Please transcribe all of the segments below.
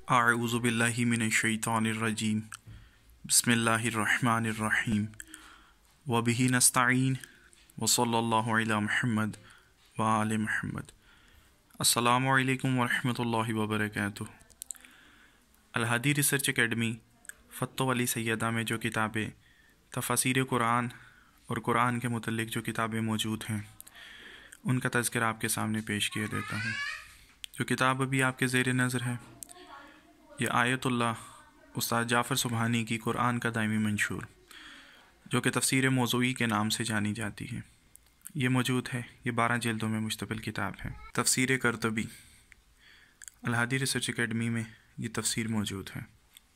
اعوذ باللہ من الشیطان الرجیم بسم اللہ الرحمن الرحیم وبہ نستعین وصلی اللہ علی محمد وآل محمد۔ السلام علیکم ورحمۃ اللہ وبرکاتہ۔ الہادی ریسرچ اکیڈمی فتح علی سیدہ میں جو کتابیں تفاسیر قرآن اور قرآن کے متعلق جو کتابیں موجود ہیں ان کا تذکرہ آپ کے سامنے پیش کیا دیتا ہوں۔ جو کتاب ابھی آپ کے زیر نظر ہے یہ آیت اللہ استاد جعفر سبحانی کی قرآن کا دائمی منشور جو کہ تفسیر موضوعی کے نام سے جانی جاتی ہے، یہ موجود ہے۔ یہ 12 جلدوں میں مشتمل کتاب ہے۔ تفسیر قرطبی الہادی ریسرچ اکیڈمی میں یہ تفسیر موجود ہے۔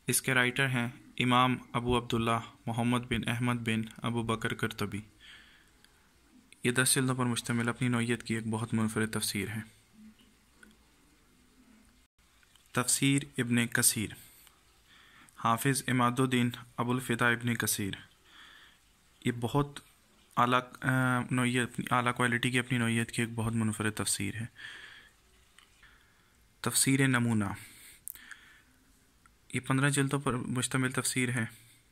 اس کے رائٹر ہیں امام ابو عبداللہ محمد بن احمد بن ابو بکر قرطبی۔ یہ 10 جلدوں پر مشتمل اپنی نوعیت کی ایک بہت منفرد تفسیر ہے۔ تفسیر ابن کثیر، حافظ عماد الدین ابو الفدا ابن کثیر، یہ بہت اعلیٰ کوالٹی کی اپنی نوعیت کی ایک بہت منفرد تفسیر ہے۔ تفسیر نمونہ، یہ 15 جلدوں پر مشتمل تفسیر ہے۔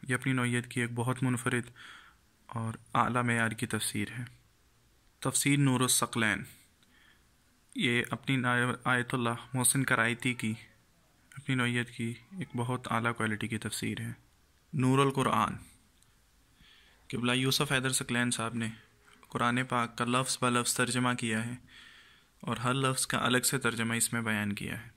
یہ اپنی نوعیت کی ایک بہت منفرد اور اعلیٰ معیار کی تفسیر ہے۔ تفسیر نور الثقلین، یہ اپنی آیت اللہ محسن کرائیتی کی اپنی نوعیت کی ایک بہت اعلیٰ کوالٹی کی تفسیر ہے۔ نور القرآن، قبلہ یوسف حیدر ثقلین صاحب نے قرآن پاک کا لفظ بہ لفظ ترجمہ کیا ہے اور ہر لفظ کا الگ سے ترجمہ اس میں بیان کیا ہے۔